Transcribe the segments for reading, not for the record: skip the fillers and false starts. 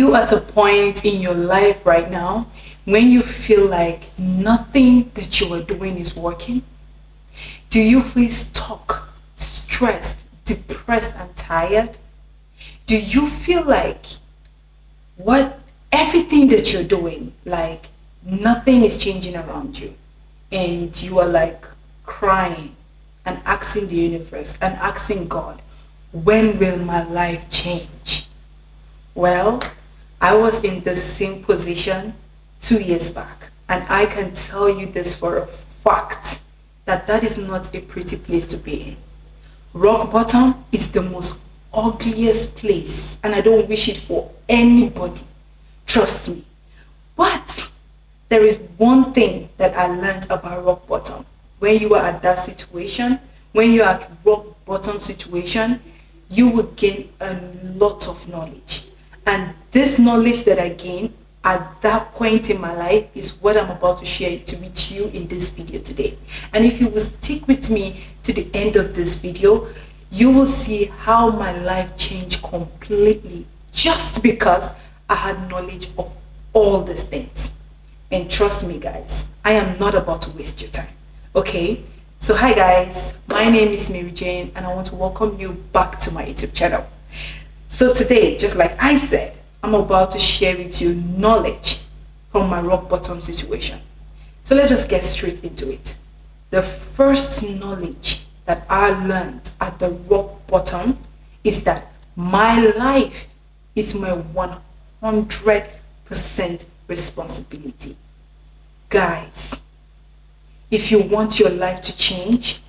you at a point in your life right now when you feel like nothing that you are doing is working? Do you feel stuck, stressed, depressed, and tired? Do you feel like everything that you're doing, like nothing is changing around you, and you are like crying and asking the universe and asking God, when will my life change? Well, I was in the same position 2 years back, and I can tell you this for a fact that that is not a pretty place to be in. Rock bottom is the most ugliest place, and I don't wish it for anybody. Trust me. But there is one thing that I learned about rock bottom. When you are at that situation, when you are at rock bottom situation, you will gain a lot of knowledge. And this knowledge that I gained at that point in my life is what I'm about to share with you in this video today. And if you will stick with me to the end of this video, you will see how my life changed completely just because I had knowledge of all these things. And trust me guys, I am not about to waste your time. Okay, so hi guys, my name is Mary Jane and I want to welcome you back to my YouTube channel. So today, just like I said, I'm about to share with you knowledge from my rock bottom situation. So let's just get straight into it. The first knowledge that I learned at the rock bottom is that my life is my 100% responsibility. Guys, if you want your life to change,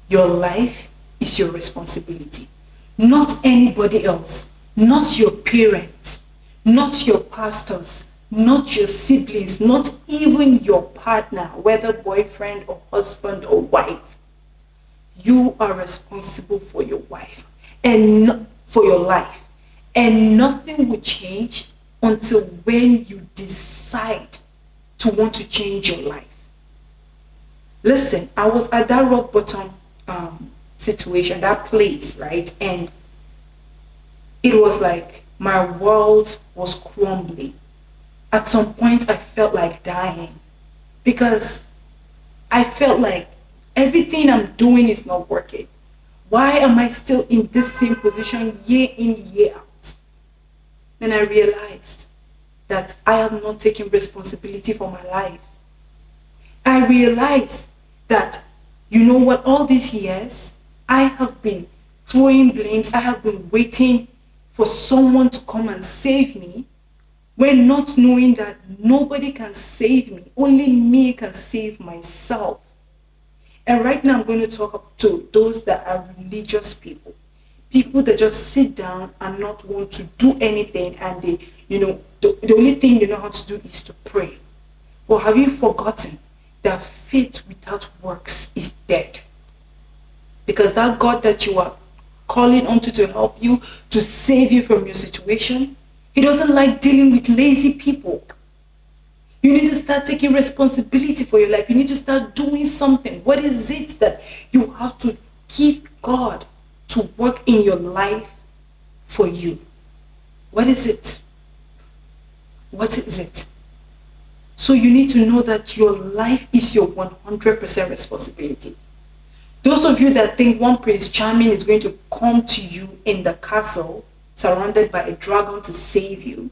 your life is your responsibility. Not anybody else, not your parents, not your pastors, not your siblings, not even your partner, whether boyfriend or husband or wife. You are responsible for your wife and for your life. And nothing will change until when you decide to want to change your life. Listen, I was at that rock bottom situation, that place, right? And it was like my world was crumbling. At some point, I felt like dying because I felt like everything I'm doing is not working. Why am I still in this same position year in, year out? Then I realized that I am not taking responsibility for my life. I realized that, you know what, all these years, I have been throwing blames. I have been waiting for someone to come and save me, when not knowing that nobody can save me. Only me can save myself. And right now I'm going to talk to those that are religious people. People that just sit down and not want to do anything, and they, the only thing they know how to do is to pray. But have you forgotten that faith without works is dead? Because that God that you are calling onto to help you, to save you from your situation, he doesn't like dealing with lazy people. You need to start taking responsibility for your life. You need to start doing something. What is it that you have to give God to work in your life for you? What is it? What is it? So you need to know that your life is your 100% responsibility. Those of you that think one Prince Charming is going to come to you in the castle surrounded by a dragon to save you,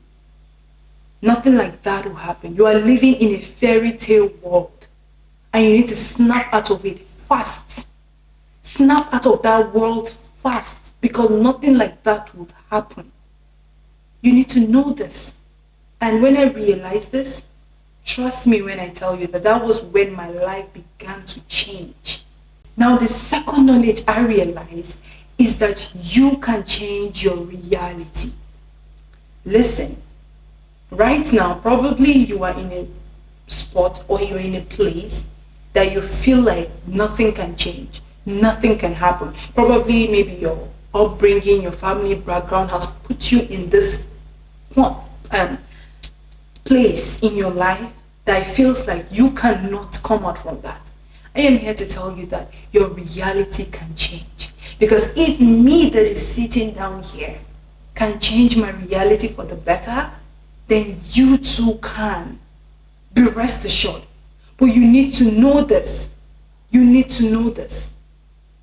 nothing like that will happen. You are living in a fairy tale world and you need to snap out of it fast. Snap out of that world fast, because nothing like that would happen. You need to know this. And when I realized this, trust me when I tell you that that was when my life began to change. Now, the second knowledge I realized is that you can change your reality. Listen, right now, probably you are in a spot or you're in a place that you feel like nothing can change, nothing can happen. Probably maybe your upbringing, your family background has put you in this place in your life that it feels like you cannot come out from that. I am here to tell you that your reality can change. Because if me that is sitting down here can change my reality for the better, then you too can. Be rest assured. But you need to know this. You need to know this.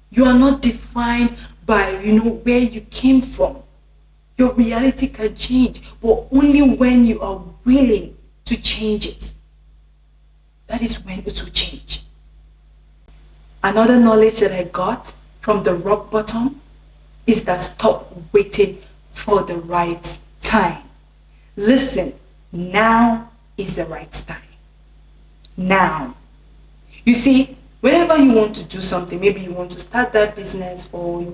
You are not defined by, where you came from. Your reality can change, but only when you are willing to change it. That is when it will change. Another knowledge that I got from the rock bottom is that stop waiting for the right time. Listen, now is the right time. Now. You see, whenever you want to do something, maybe you want to start that business, or you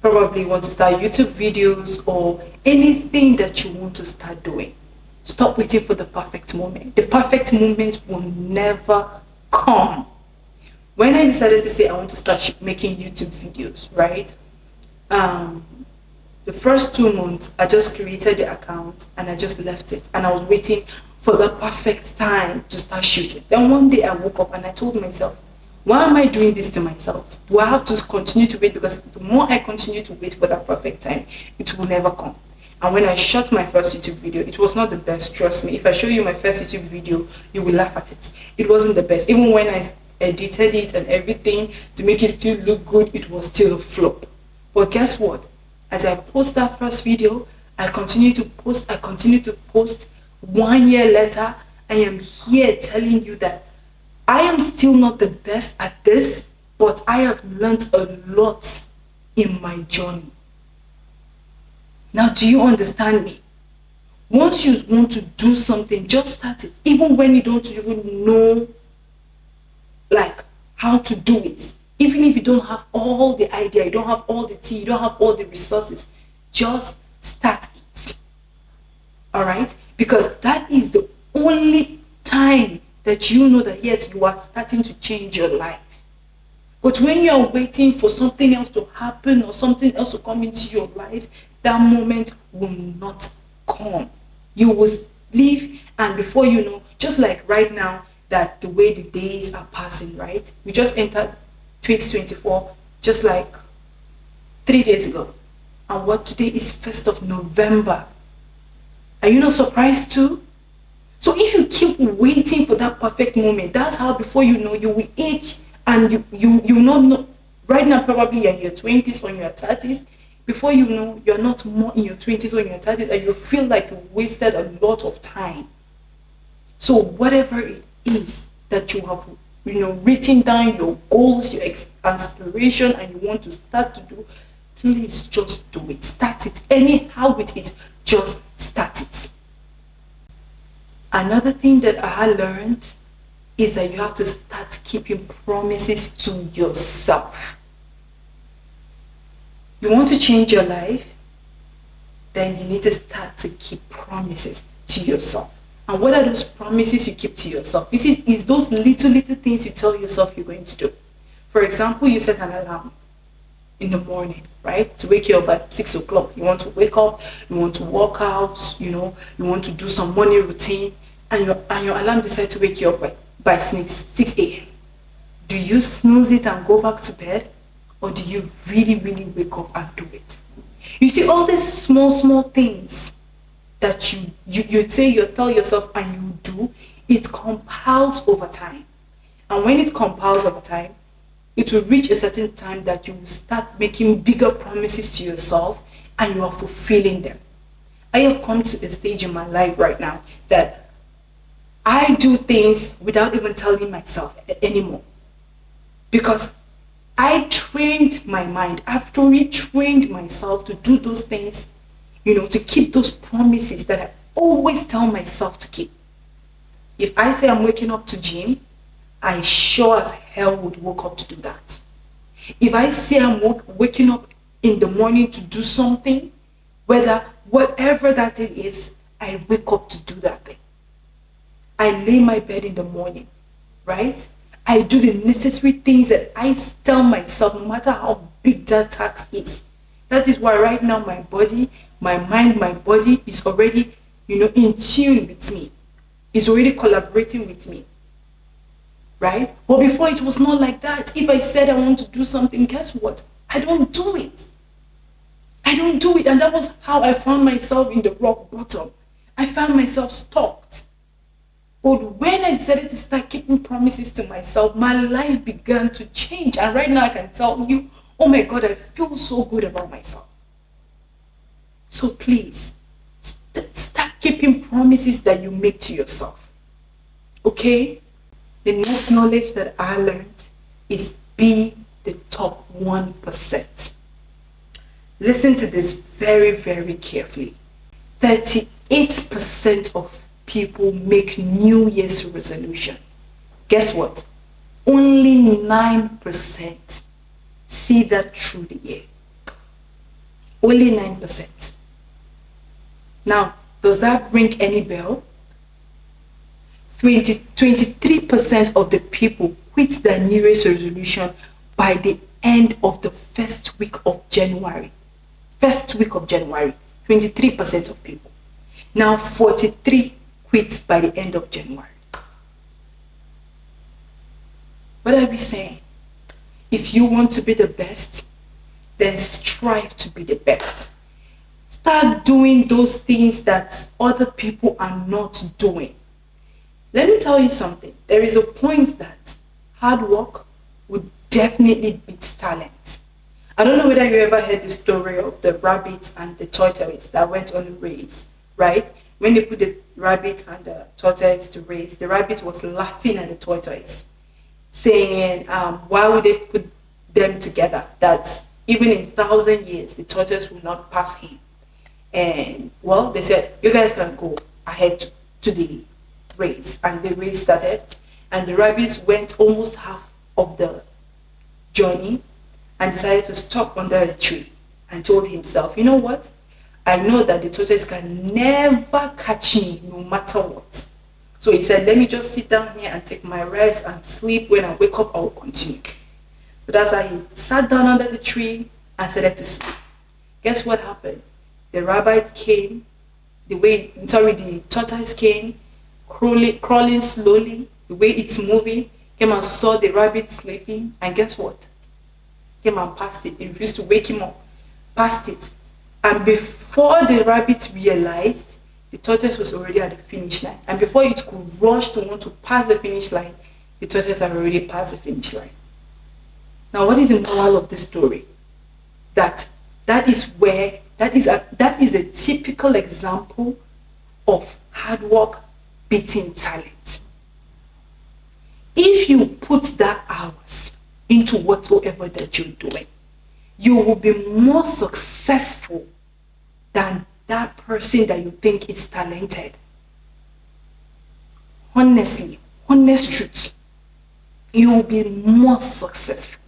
probably want to start YouTube videos, or anything that you want to start doing, stop waiting for the perfect moment. The perfect moment will never come. When I decided to say I want to start making YouTube videos, right? The first 2 months, I just created the account and I just left it. And I was waiting for the perfect time to start shooting. Then one day I woke up and I told myself, why am I doing this to myself? Do I have to continue to wait? Because the more I continue to wait for that perfect time, it will never come. And when I shot my first YouTube video, it was not the best, trust me. If I show you my first YouTube video, you will laugh at it. It wasn't the best. Even when I edited it and everything to make it still look good, it was still a flop. But guess what? As I post that first video, I continue to post. 1 year later, I am here telling you that I am still not the best at this, but I have learned a lot in my journey. Now, do you understand me? Once you want to do something, just start it. Even when you don't even know how to do it. Even if you don't have all the idea, you don't have all the tea, you don't have all the resources, just start it. All right? Because that is the only time that you know that, yes, you are starting to change your life. But when you are waiting for something else to happen or something else to come into your life, that moment will not come. You will live, and before you know, just like right now, that the way the days are passing, right? We just entered 2024 just like 3 days ago. And what today is 1st of November. Are you not surprised too? So if you keep waiting for that perfect moment, that's how before you know, you will age, and you not know. Right now probably you're in your 20s or in your 30s. Before you know, you're not more in your 20s or in your 30s, and you feel like you wasted a lot of time. So whatever it is that you have written down, your goals, your aspiration, and you want to start to do, please just do it. Start it anyhow with it. Just start it. Another thing that I learned is that you have to start keeping promises to yourself. You want to change your life, then you need to start to keep promises to yourself. And what are those promises you keep to yourself? You see, it's those little things you tell yourself you're going to do. For example, you set an alarm in the morning, right? To wake you up at 6 o'clock. You want to wake up, you want to walk out, you want to do some morning routine, and your alarm decides to wake you up by 6 a.m. Do you snooze it and go back to bed? Or do you really wake up and do it? You see, all these small things that you say, you tell yourself and you do, it compounds over time. And when it compounds over time, it will reach a certain time that you will start making bigger promises to yourself, and you are fulfilling them. I have come to a stage in my life right now that I do things without even telling myself anymore. Because I trained my mind. I've truly trained myself to do those things, to keep those promises that I always tell myself to keep. If I say I'm waking up to gym, I sure as hell would wake up to do that. If I say I'm waking up in the morning to do something, whatever that thing is, I wake up to do that thing. I lay my bed in the morning, right? I do the necessary things that I tell myself, no matter how big that task is. That is why right now my body, my mind, my body is already, in tune with me. It's already collaborating with me. Right? But before it was not like that. If I said I want to do something, guess what? I don't do it. I don't do it. And that was how I found myself in the rock bottom. I found myself stuck. But when I decided to start keeping promises to myself, my life began to change. And right now I can tell you, oh my God, I feel so good about myself. So please, start keeping promises that you make to yourself. Okay? The next knowledge that I learned is be the top 1%. Listen to this very, very carefully. 38% of people make New Year's resolution. Guess what? Only 9% see that through the year. Only 9%. Now, does that ring any bell? 23% of the people quit their New Year's resolution by the end of the first week of January. First week of January, 23% of people. Now 43 quit by the end of January. What are we saying? If you want to be the best, then strive to be the best. Start doing those things that other people are not doing. Let me tell you something. There is a point that hard work would definitely beat talent. I don't know whether you ever heard the story of the rabbit and the tortoise that went on a race, right? When they put the rabbit and the tortoise to race, the rabbit was laughing at the tortoise, saying, why would they put them together? That even in 1,000 years, the tortoise will not pass him. And well, they said, you guys can go ahead to the race. And the race started, and the rabbit went almost half of the journey and decided to stop under a tree and told himself, you know what? I know that the tortoise can never catch me no matter what. So he said, let me just sit down here and take my rest and sleep. When I wake up, I'll continue. So that's how he sat down under the tree and started to sleep. Guess what happened? The rabbit came, the tortoise came, crawling slowly, the way it's moving, came and saw the rabbit sleeping, and guess what? Came and passed it. He refused to wake him up, passed it. And before the rabbit realized, the tortoise was already at the finish line. And before it could rush to want to pass the finish line, the tortoise had already passed the finish line. Now, what is the moral of this story? That is a typical example of hard work beating talent. If you put that hours into whatsoever that you're doing, you will be more successful than that person that you think is talented. Honestly, honest truth, you will be more successful.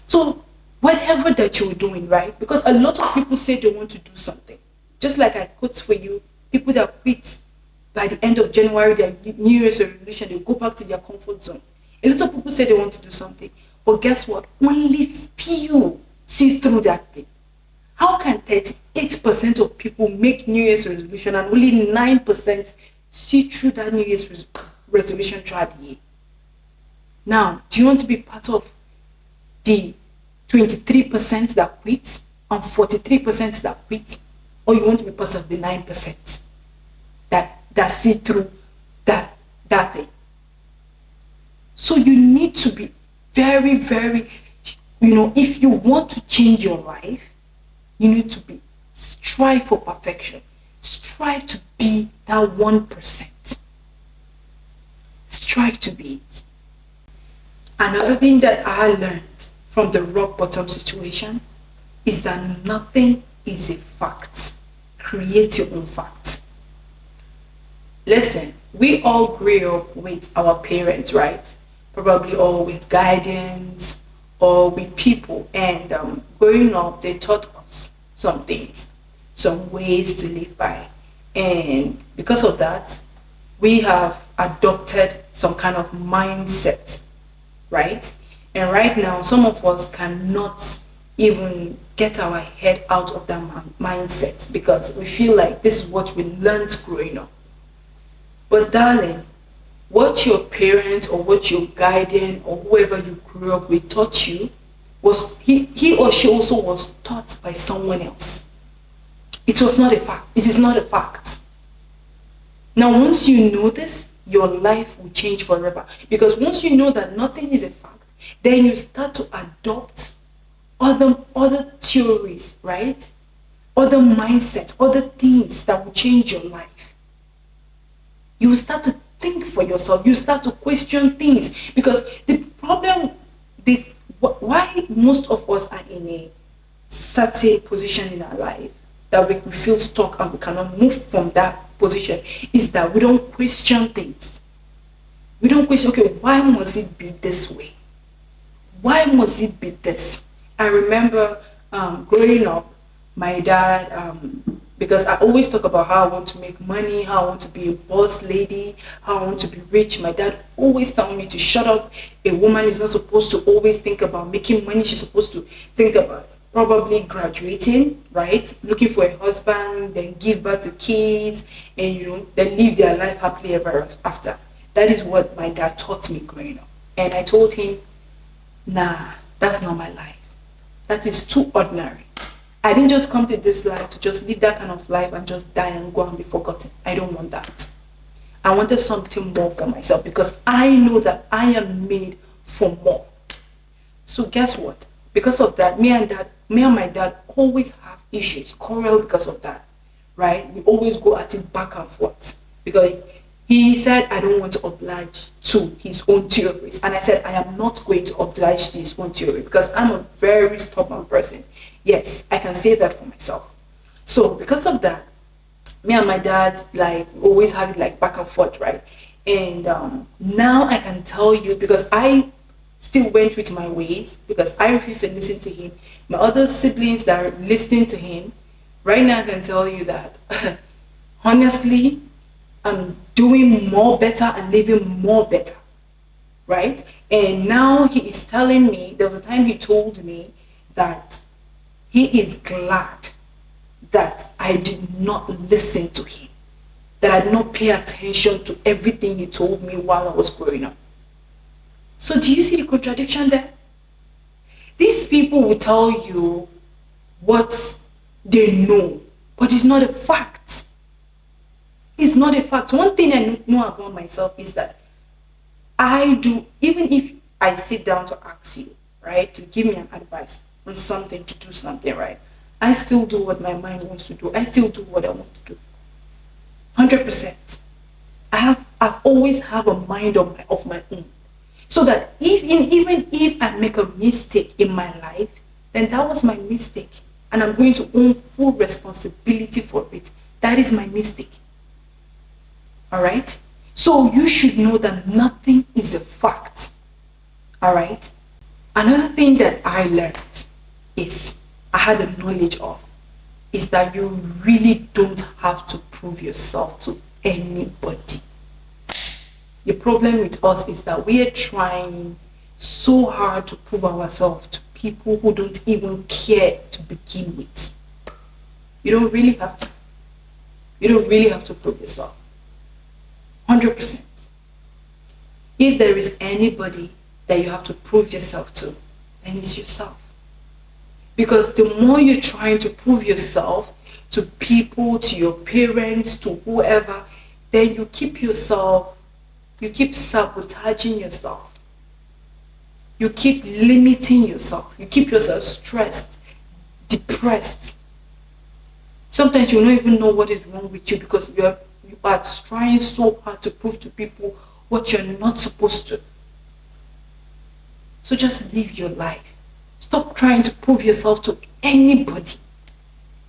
So whatever that you're doing, right? Because a lot of people say they want to do something. Just like I quote for you, people that quit by the end of January, their New Year's resolution, they go back to their comfort zone. A lot of people say they want to do something. But guess what? Only few see through that thing. How can 38% of people make New Year's resolution and only 9% see through that New Year's resolution throughout the year? Now, do you want to be part of the 23% that quit and 43% that quit? Or you want to be part of the 9% that see through that thing? So you need to be very, very, if you want to change your life, you need to strive for perfection. Strive to be that 1%. Strive to be it. Another thing that I learned from the rock bottom situation is that nothing is a fact. Create your own fact. Listen, we all grew up with our parents, right? Probably all with guidance or with people, and growing up they taught us some things, some ways to live by, and because of that we have adopted some kind of mindset, right? And right now some of us cannot even get our head out of that mindset because we feel like this is what we learned growing up. But darling, what your parents or what your guardian or whoever you grew up with taught you was he or she also was taught by someone else. It was not a fact. It is not a fact. Now, once you know this, your life will change forever. Because once you know that nothing is a fact, then you start to adopt other theories, right? Other mindset, other things that will change your life. You will start to think for yourself. You start to question things. Because the problem, why most of us are in a certain position in our life, that we feel stuck and we cannot move from that position, is that we don't question things. We don't question, okay, why must it be this way? Why must it be this? I remember growing up, my dad, because I always talk about how I want to make money, how I want to be a boss lady, how I want to be rich. My dad always told me to shut up. A woman is not supposed to always think about making money. She's supposed to think about probably graduating, right? Looking for a husband, then give birth to kids, and then live their life happily ever after. That is what my dad taught me growing up. And I told him, nah, that's not my life. That is too ordinary. I didn't just come to this life to just live that kind of life and just die and go and be forgotten. I don't want that. I wanted something more for myself because I know that I am made for more. So guess what? Because of that, me and my dad always have issues, quarrel because of that, right? We always go at it back and forth because he said, I don't want to oblige to his own theories. And I said, I am not going to oblige to his own theory because I'm a very stubborn person. Yes, I can say that for myself. So because of that, me and my dad always have it back and forth, right? And now I can tell you, because I still went with my ways, because I refused to listen to him. My other siblings that are listening to him, right now I can tell you that honestly, I'm doing more better and living more better, right? And now he is telling me, there was a time he told me that he is glad that I did not listen to him, that I did not pay attention to everything he told me while I was growing up. So do you see the contradiction there? These people will tell you what they know, but it's not a fact. It's not a fact. One thing I know about myself is that I do, even if I sit down to ask you, right, to give me an advice on something, to do something, right, I still do what my mind wants to do. I still do what I want to do. 100%. I've always have a mind of my own. So that even if I make a mistake in my life, then that was my mistake. And I'm going to own full responsibility for it. That is my mistake. All right? So you should know that nothing is a fact. All right? Another thing that I learned I had a knowledge of, is that you really don't have to prove yourself to anybody. The problem with us is that we are trying so hard to prove ourselves to people who don't even care to begin with. You don't really have to. You don't really have to prove yourself. 100%. If there is anybody that you have to prove yourself to, then it's yourself. Because the more you're trying to prove yourself to people, to your parents, to whoever, then you keep sabotaging yourself. You keep limiting yourself. You keep yourself stressed, depressed. Sometimes you don't even know what is wrong with you because you are trying so hard to prove to people what you're not supposed to. So just live your life. Stop trying to prove yourself to anybody.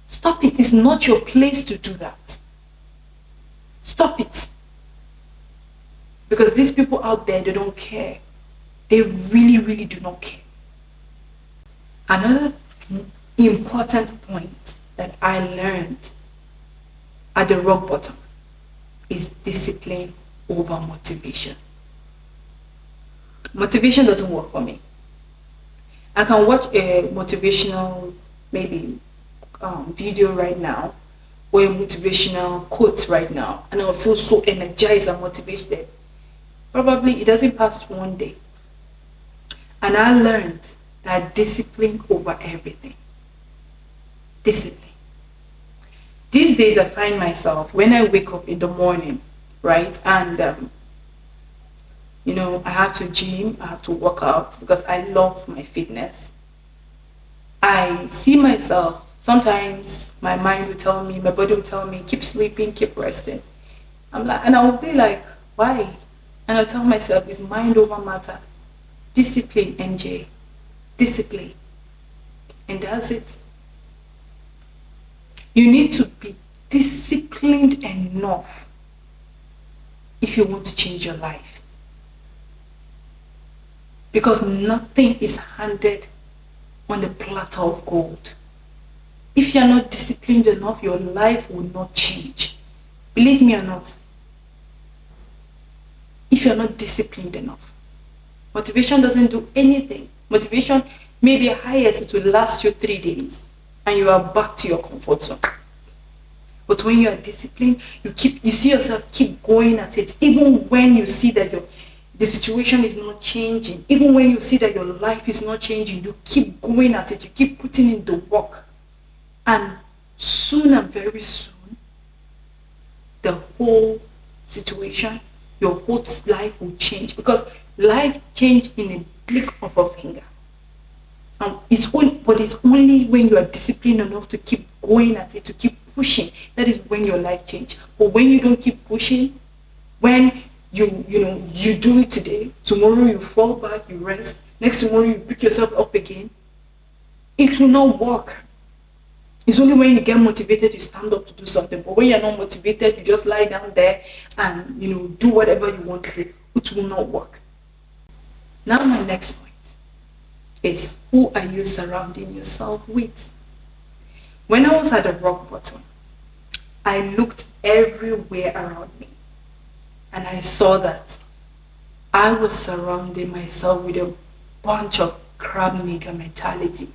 Stop it. It's not your place to do that. Stop it. Because these people out there, they don't care. They really, really do not care. Another important point that I learned at the rock bottom is discipline over motivation. Motivation doesn't work for me. I can watch a motivational video right now, or a motivational quote right now, and I'll feel so energized and motivated. Probably it doesn't pass one day. And I learned that discipline over everything. Discipline. These days I find myself, when I wake up in the morning, right, and I have to gym, I have to work out because I love my fitness. I see myself, sometimes my mind will tell me, my body will tell me, keep sleeping, keep resting. I'm like, and I will be like, why? And I'll tell myself, it's mind over matter. Discipline, MJ. Discipline. And that's it. You need to be disciplined enough if you want to change your life. Because nothing is handed on the platter of gold. If you are not disciplined enough, your life will not change. Believe me or not. If you're not disciplined enough, motivation doesn't do anything. Motivation may be highest, it will last you 3 days and you are back to your comfort zone. But when you are disciplined, you see yourself keep going at it, even when you see that the situation is not changing, even when you see that your life is not changing, you keep going at it, you keep putting in the work. And soon and very soon, the whole situation, your whole life will change, because life changes in a blink of a finger. It's only when you are disciplined enough to keep going at it, to keep pushing, that is when your life changes. But when you don't keep pushing, when you do it today, tomorrow you fall back, you rest, next tomorrow you pick yourself up again, it will not work. It's only when you get motivated you stand up to do something. But when you're not motivated, you just lie down there and do whatever you want to do. It will not work. Now my next point is, who are you surrounding yourself with? When I was at the rock bottom, I looked everywhere around me and I saw that I was surrounding myself with a bunch of crab nigger mentality.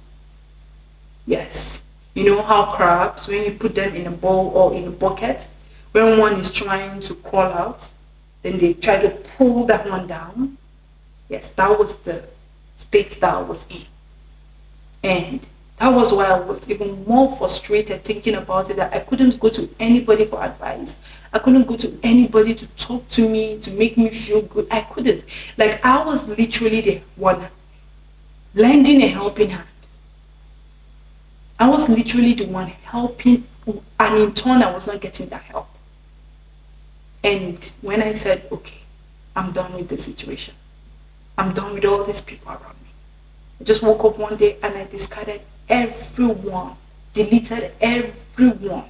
Yes. You know how crabs, when you put them in a bowl or in a bucket, when one is trying to crawl out, then they try to pull that one down. Yes, that was the state that I was in. And that was why I was even more frustrated thinking about it, that I couldn't go to anybody for advice. I couldn't go to anybody to talk to me, to make me feel good. I couldn't. Like, I was literally the one lending a helping hand. I was literally the one helping, and in turn I was not getting that help. And when I said, okay, I'm done with the situation, I'm done with all these people around me, I just woke up one day and I discarded everyone, deleted everyone.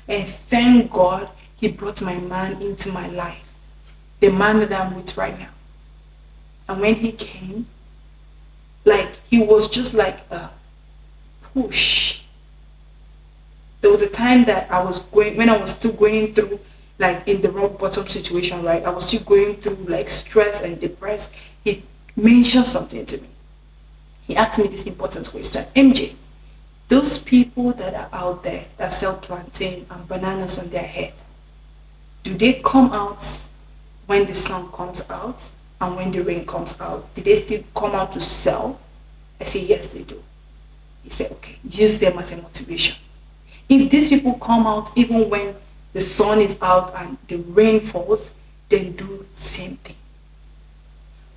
And thank God he brought my man into my life, the man that I'm with right now. And when he came, like, he was just like a push. There was a time that when I was still going through, like, in the rock bottom situation, right? I was still going through like stress and depressed. He mentioned something to me. He asked me this important question: MJ, those people that are out there that sell plantain and bananas on their head, do they come out when the sun comes out and when the rain comes out? Do they still come out to sell? I say, yes, they do. He said, okay, use them as a motivation. If these people come out even when the sun is out and the rain falls, then do the same thing.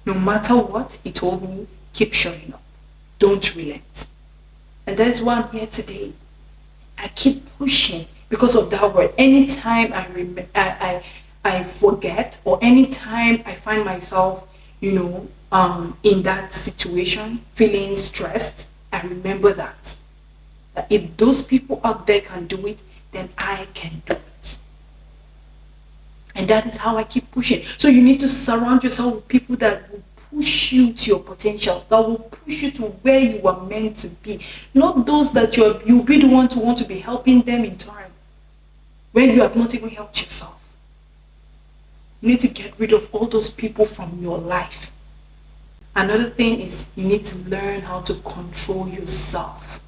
No matter what, he told me, keep showing up. Don't relent. And that's why I'm here today. I keep pushing because of that word. Anytime I forget, or anytime I find myself, in that situation, feeling stressed, I remember that if those people out there can do it, then I can do it. And that is how I keep pushing. So you need to surround yourself with people that will push you to your potential, that will push you to where you are meant to be. Not those that you'll be the one to want to be helping them in turn, when you have not even helped yourself. You need to get rid of all those people from your life. Another thing is, you need to learn how to control yourself.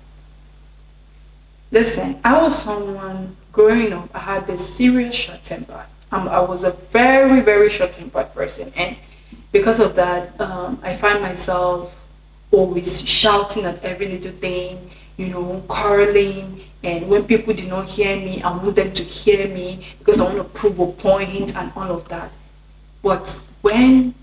Listen, I was someone, growing up, I had this serious short temper. I was a very, very short tempered person. And because of that, I find myself always shouting at every little thing, quarreling. And when people did not hear me, I want them to hear me because I want to prove a point and all of that. But when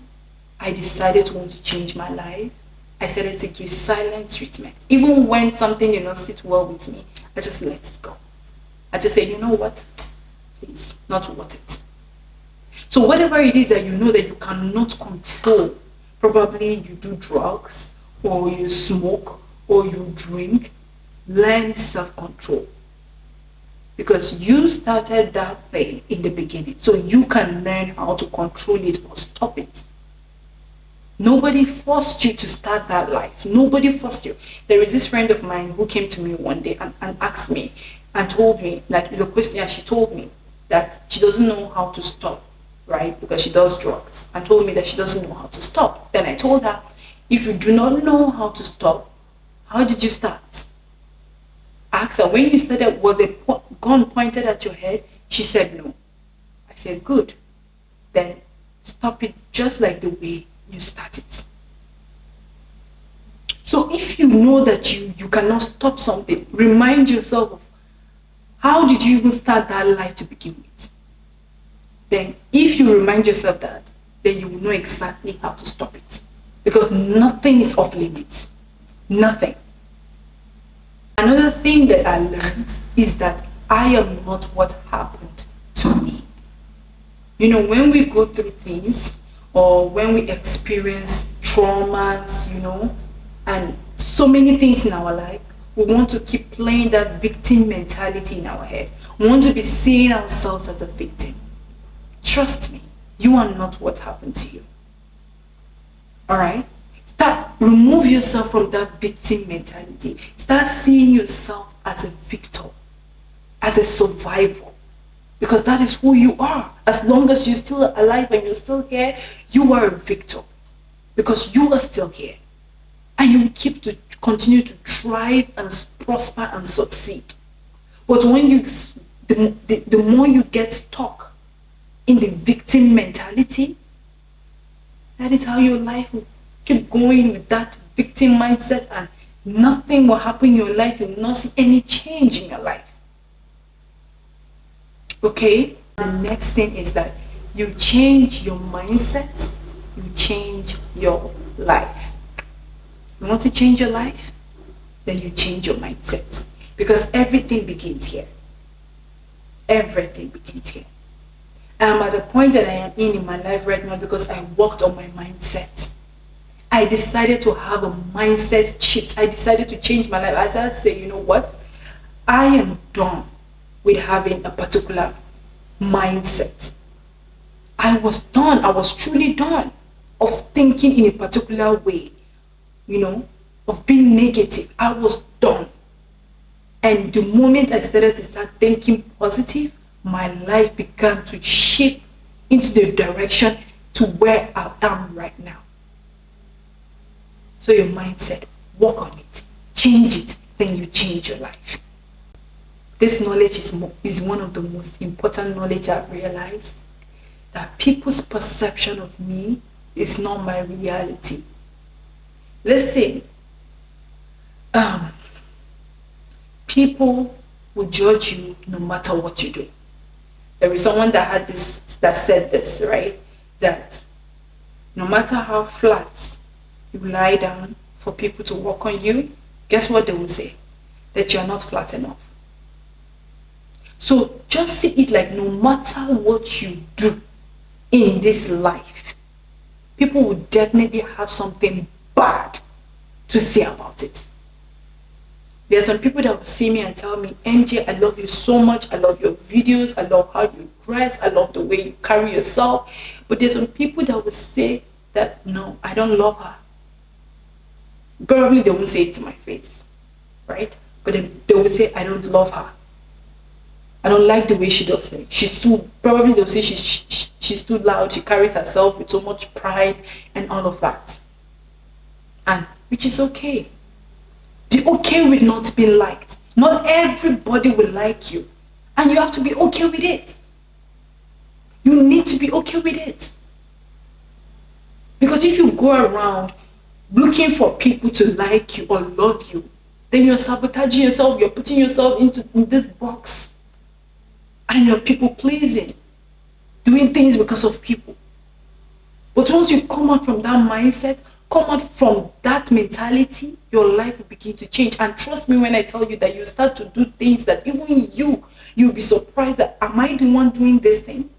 I decided to want to change my life, I started to give silent treatment. Even when something did not sit well with me, I just let it go. I just said, you know what? Please, not worth it. So whatever it is that you know that you cannot control, probably you do drugs, or you smoke, or you drink, learn self-control. Because you started that thing in the beginning, so you can learn how to control it or stop it. Nobody forced you to start that life. Nobody forced you. There is this friend of mine who came to me one day and asked me and told me, like, it's a question, and she told me that she doesn't know how to stop, right? Because she does drugs, and told me that she doesn't know how to stop. Then I told her, if you do not know how to stop, how did you start? I asked her, when you started, was a gun pointed at your head? She said no. I said, good. Then stop it just like the way you start it. So if you know that you cannot stop something, remind yourself of how did you even start that life to begin with. Then if you remind yourself that, then you will know exactly how to stop it. Because nothing is off limits. Nothing. Another thing that I learned is that I am not what happened to me. When we go through things, or when we experience traumas, and so many things in our life, we want to keep playing that victim mentality in our head. We want to be seeing ourselves as a victim. Trust me, you are not what happened to you. All right? Remove yourself from that victim mentality. Start seeing yourself as a victor, as a survivor. Because that is who you are. As long as you're still alive and you're still here, you are a victor. Because you are still here. And you will continue to thrive and prosper and succeed. But when the more you get stuck in the victim mentality, that is how your life will keep going with that victim mindset, and nothing will happen in your life. You will not see any change in your life. Okay? The next thing is that you change your mindset, you change your life. You want to change your life? Then you change your mindset. Because everything begins here. Everything begins here. I'm at the point that I am in my life right now because I worked on my mindset. I decided to have a mindset shift. I decided to change my life. I started to say, you know what? I am done with having a particular mindset. I was done. I was truly done of thinking in a particular way, of being negative. I was done. And the moment I started to start thinking positive, my life began to shift into the direction to where I am right now. So your mindset, work on it, change it, then you change your life. This knowledge is one of the most important knowledge I've realized, that people's perception of me is not my reality. Listen, people will judge you no matter what you do. There is someone that said this, right? That no matter how flat you lie down for people to walk on you, guess what they will say? That you're not flat enough. So just see it like no matter what you do in this life, people will definitely have something bad to say about it. There are some people that will see me and tell me, MJ, I love you so much. I love your videos. I love how you dress. I love the way you carry yourself. But there's some people that will say that, no, I don't love her. Probably they won't say it to my face, right? But they will say, I don't love her. I don't like the way she does things. Probably they'll say she's too loud. She carries herself with so much pride and all of that. And which is okay. Be okay with not being liked. Not everybody will like you. And you have to be okay with it. You need to be okay with it. Because if you go around looking for people to like you or love you, then you're sabotaging yourself, you're putting yourself in this box, and you're people pleasing, doing things because of people. But once you come out from that mindset, come out from that mentality, your life will begin to change. And trust me when I tell you that you start to do things that even you'll be surprised that, am I the one doing this thing?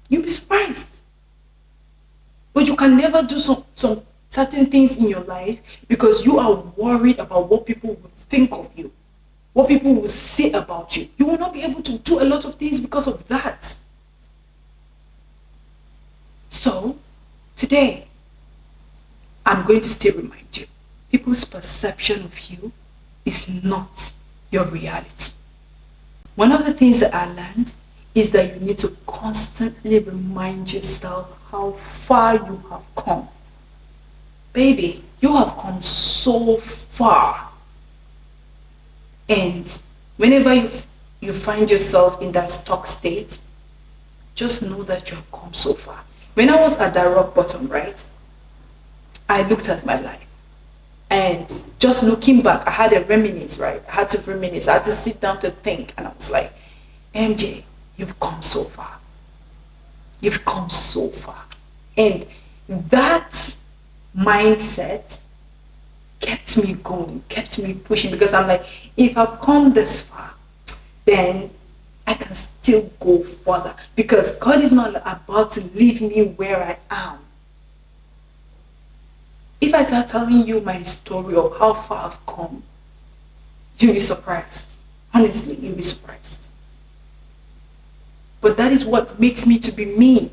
You'll be surprised. But you can never do some certain things in your life because you are worried about what people will think of you, what people will say about you. You will not be able to do a lot of things because of that. So, today, I'm going to still remind you, people's perception of you is not your reality. One of the things that I learned is that you need to constantly remind yourself how far you have come. Baby, you have come so far. And whenever you find yourself in that stuck state, just know that you have come so far. When I was at that rock bottom, right, I looked at my life. And just looking back, I had a reminisce, right? I had to reminisce. I had to sit down to think. And I was like, MJ, you've come so far. You've come so far. And that mindset kept me going, kept me pushing, because I'm like, if I've come this far, then I can still go further, because God is not about to leave me where I am. If I start telling you my story of how far I've come, you'll be surprised. Honestly, you'll be surprised. But that is what makes me to be me.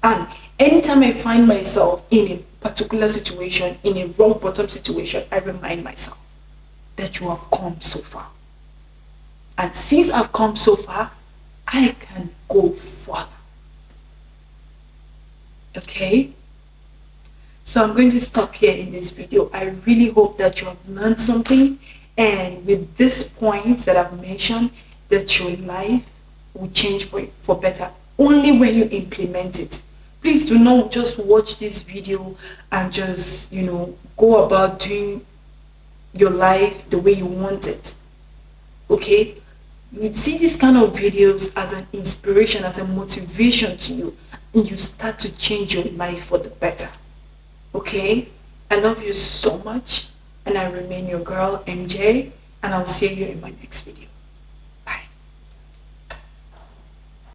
And anytime I find myself in a particular situation, in a rock bottom situation, I remind myself that you have come so far. And since I've come so far, I can go further. Okay? So I'm going to stop here in this video. I really hope that you have learned something. And with these points that I've mentioned, that your life will change for better only when you implement it. Please do not just watch this video and just, go about doing your life the way you want it. Okay? You see these kind of videos as an inspiration, as a motivation to you, and you start to change your life for the better. Okay? I love you so much, and I remain your girl, MJ, and I'll see you in my next video.